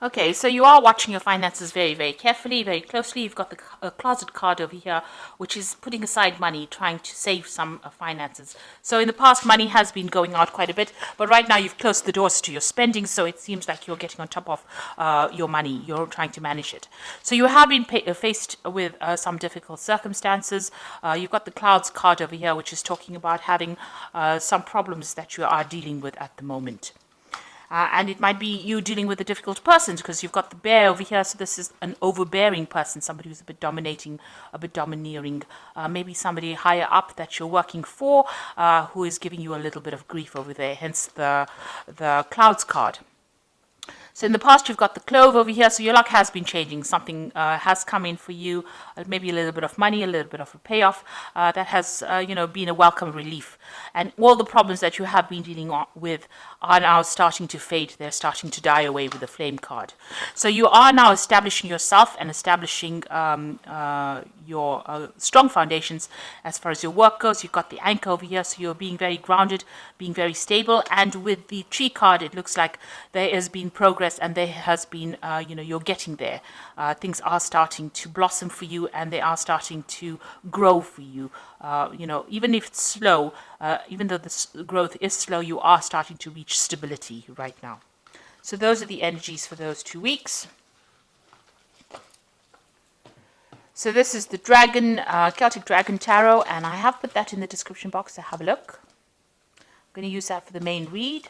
Okay, so you are watching your finances very, very carefully, very closely. You've got the closet card over here, which is putting aside money, trying to save some finances. So in the past, money has been going out quite a bit, but right now you've closed the doors to your spending, so it seems like you're getting on top of your money. You're trying to manage it. So you have been faced with some difficult circumstances. You've got the clouds card over here, which is talking about having some problems that you are dealing with at the moment. And it might be you dealing with a difficult person because you've got the bear over here. So this is an overbearing person, somebody who's a bit dominating, a bit domineering, maybe somebody higher up that you're working for who is giving you a little bit of grief over there, hence the clouds card. So in the past, you've got the clove over here. So your luck has been changing. Something has come in for you, maybe a little bit of money, a little bit of a payoff that has, been a welcome relief. And all the problems that you have been dealing with are now starting to fade. They're starting to die away with the flame card. So you are now establishing yourself and establishing your strong foundations as far as your work goes. You've got the anchor over here, so you're being very grounded, being very stable. And with the tree card, it looks like there has been progress and there has been, you're getting there. Things are starting to blossom for you and they are starting to grow for you. Even if it's slow, even though the growth is slow, you are starting to reach stability right now. So those are the energies for those 2 weeks. So this is the Dragon, Celtic Dragon Tarot, and I have put that in the description box, so have a look. I'm going to use that for the main read.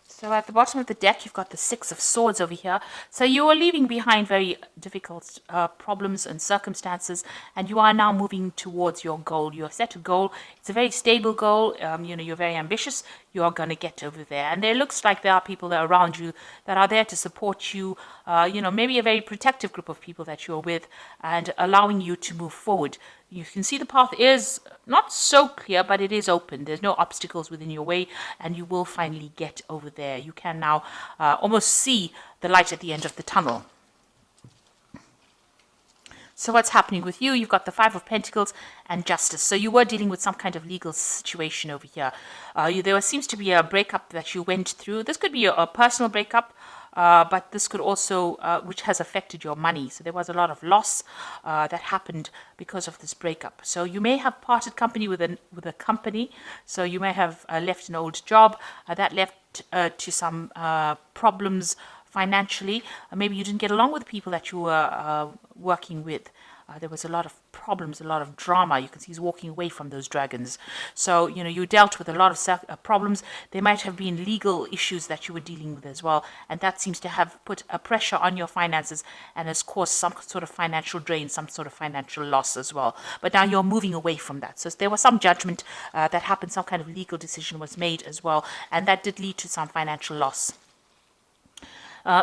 So at the bottom of the deck, you've got the Six of Swords over here. So you are leaving behind very difficult problems and circumstances, and you are now moving towards your goal. You have set a goal. It's a very stable goal. You're very ambitious. You are going to get over there. And it looks like there are people that are around you that are there to support you, maybe a very protective group of people that you're with and allowing you to move forward. You can see the path is not so clear, but it is open. There's no obstacles within your way, and you will finally get over there. You can now almost see the light at the end of the tunnel. So what's happening with you? You've got the Five of Pentacles and Justice. So you were dealing with some kind of legal situation over here. There seems to be a breakup that you went through. This could be a personal breakup. But this could also, which has affected your money. So there was a lot of loss that happened because of this breakup. So you may have parted company with a company. So you may have left an old job that left to some problems financially. Maybe you didn't get along with the people that you were working with. There was a lot of problems, a lot of drama. You can see he's walking away from those dragons. So, you dealt with a lot of problems. There might have been legal issues that you were dealing with as well. And that seems to have put a pressure on your finances and has caused some sort of financial drain, some sort of financial loss as well. But now you're moving away from that. So there was some judgment that happened, some kind of legal decision was made as well. And that did lead to some financial loss.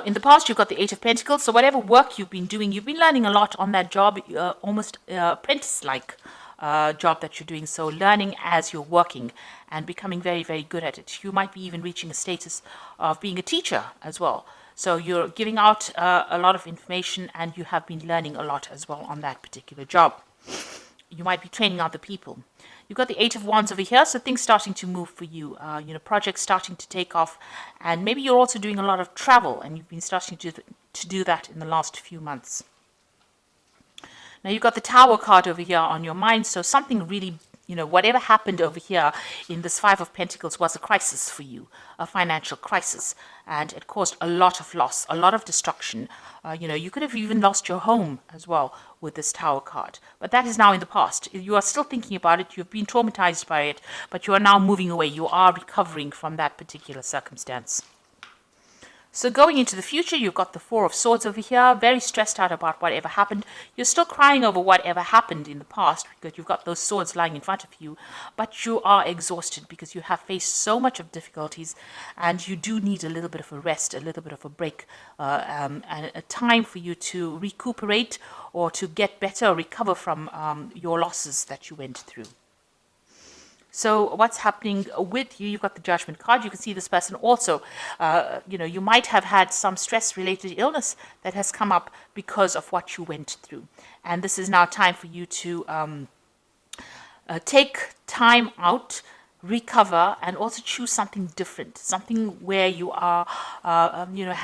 In the past, you've got the Eight of Pentacles. So whatever work you've been doing, you've been learning a lot on that job, almost apprentice-like job that you're doing. So learning as you're working and becoming very, very good at it. You might be even reaching a status of being a teacher as well. So you're giving out a lot of information and you have been learning a lot as well on that particular job. You might be training other people. You've got the Eight of Wands over here, so things starting to move for you. Projects starting to take off, and maybe you're also doing a lot of travel, and you've been starting to do that in the last few months. Now you've got the Tower card over here on your mind, so something really, whatever happened over here in this Five of Pentacles was a crisis for you, a financial crisis, and it caused a lot of loss, a lot of destruction. You could have even lost your home as well with this Tower card, but that is now in the past. You are still thinking about it, you've been traumatized by it, but you are now moving away. You are recovering from that particular circumstance. So going into the future, you've got the Four of Swords over here, very stressed out about whatever happened. You're still crying over whatever happened in the past because you've got those swords lying in front of you, but you are exhausted because you have faced so much of difficulties and you do need a little bit of a rest, a little bit of a break, and a time for you to recuperate or to get better or recover from your losses that you went through. So what's happening with you? You've got the Judgment card. You can see this person also, you might have had some stress-related illness that has come up because of what you went through. And this is now time for you to take time out, recover, and also choose something different, something where you are,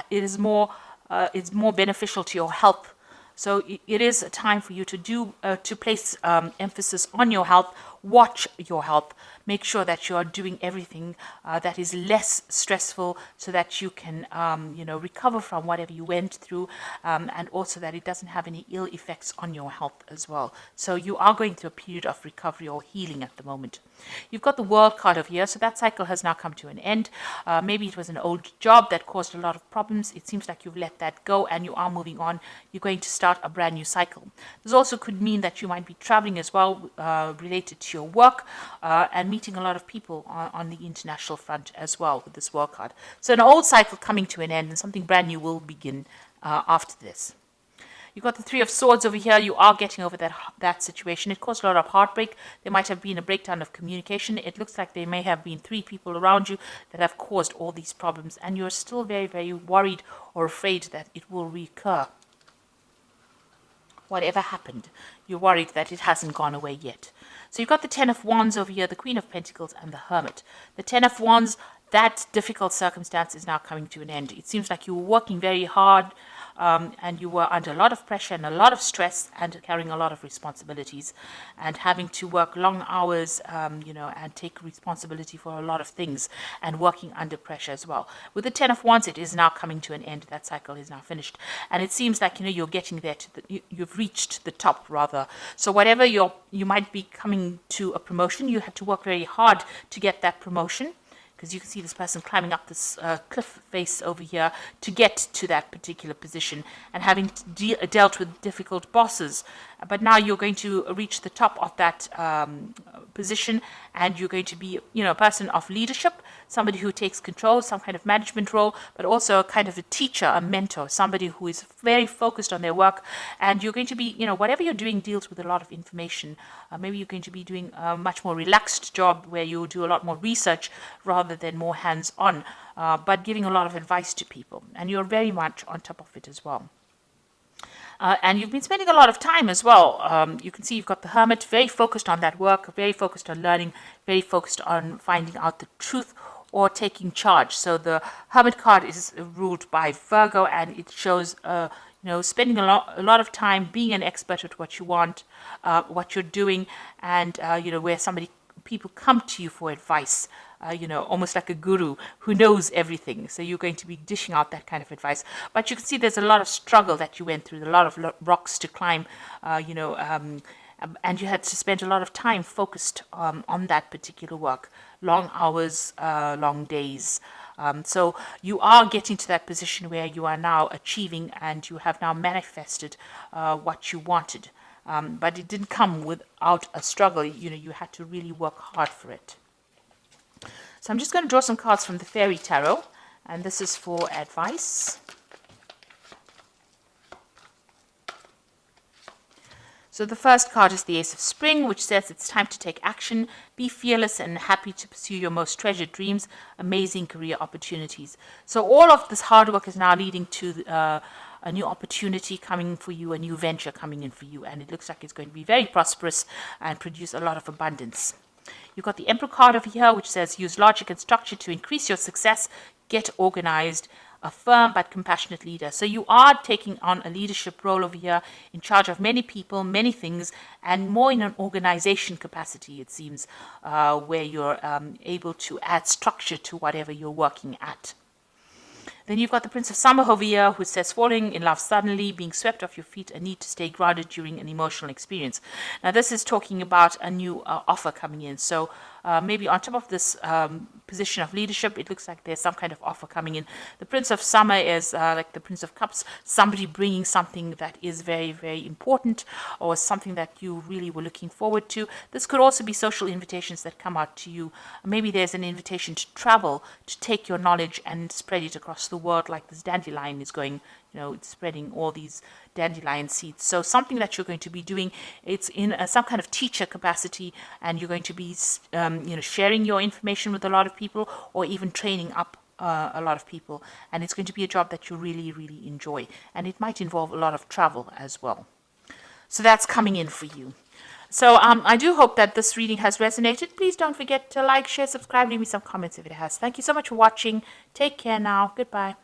it's more beneficial to your health. So it is a time for you to place emphasis on your health, watch your health, make sure that you are doing everything that is less stressful so that you can, recover from whatever you went through, and also that it doesn't have any ill effects on your health as well. So you are going through a period of recovery or healing at the moment. You've got the World card over here, so that cycle has now come to an end. Maybe it was an old job that caused a lot of problems. It seems like you've let that go and you are moving on. You're going to start a brand new cycle. This also could mean that you might be traveling as well, related to your work, and meeting a lot of people on the international front as well with this World card. So an old cycle coming to an end and something brand new will begin after this. You've got the Three of Swords over here. You are getting over that situation. It caused a lot of heartbreak. There might have been a breakdown of communication. It looks like there may have been 3 people around you that have caused all these problems, and you're still very, very worried or afraid that it will recur. Whatever happened, you're worried that it hasn't gone away yet. So you've got the Ten of Wands over here, the Queen of Pentacles, and the Hermit. The Ten of Wands, that difficult circumstance is now coming to an end. It seems like you were working very hard, and you were under a lot of pressure and a lot of stress and carrying a lot of responsibilities and having to work long hours, and take responsibility for a lot of things and working under pressure as well. With the Ten of Wands, it is now coming to an end. That cycle is now finished. And it seems like, you're getting there you've reached the top rather. So whatever you might be coming to a promotion, you had to work very hard to get that promotion, because you can see this person climbing up this cliff face over here to get to that particular position and having dealt with difficult bosses. But now you're going to reach the top of that position, and you're going to be, a person of leadership, somebody who takes control, some kind of management role, but also a kind of a teacher, a mentor, somebody who is very focused on their work. And you're going to be, whatever you're doing deals with a lot of information. Maybe you're going to be doing a much more relaxed job where you do a lot more research rather than more hands-on, but giving a lot of advice to people. And you're very much on top of it as well. And you've been spending a lot of time as well. You can see you've got the Hermit, very focused on that work, very focused on learning, very focused on finding out the truth or taking charge. So the Hermit card is ruled by Virgo, and it shows, spending a lot of time being an expert at what you want, what you're doing, and, where people come to you for advice. Almost like a guru who knows everything. So you're going to be dishing out that kind of advice. But you can see there's a lot of struggle that you went through, a lot of rocks to climb, and you had to spend a lot of time focused on that particular work. Long hours, long days. So you are getting to that position where you are now achieving and you have now manifested what you wanted. But it didn't come without a struggle. You had to really work hard for it. So I'm just going to draw some cards from the Fairy Tarot, and this is for advice. So the first card is the Ace of Spring, which says it's time to take action, be fearless and happy to pursue your most treasured dreams, amazing career opportunities. So all of this hard work is now leading to a new opportunity coming for you, a new venture coming in for you, and it looks like it's going to be very prosperous and produce a lot of abundance. You've got the Emperor card over here, which says use logic and structure to increase your success, get organized, a firm but compassionate leader. So you are taking on a leadership role over here, in charge of many people, many things, and more in an organization capacity, it seems, where you're able to add structure to whatever you're working at. Then you've got the Prince of Summer over here, who says falling in love suddenly, being swept off your feet, a need to stay grounded during an emotional experience. Now this is talking about a new offer coming in. So maybe on top of this position of leadership, it looks like there's some kind of offer coming in. The Prince of Summer is like the Prince of Cups, somebody bringing something that is very, very important or something that you really were looking forward to. This could also be social invitations that come out to you. Maybe there's an invitation to travel, to take your knowledge and spread it across the world, like this dandelion is going, it's spreading all these dandelion seeds. So something that you're going to be doing, it's in some kind of teacher capacity, and you're going to be sharing your information with a lot of people, or even training up a lot of people. And it's going to be a job that you really, really enjoy. And it might involve a lot of travel as well. So that's coming in for you. So I do hope that this reading has resonated. Please don't forget to like, share, subscribe, leave me some comments if it has. Thank you so much for watching. Take care now. Goodbye.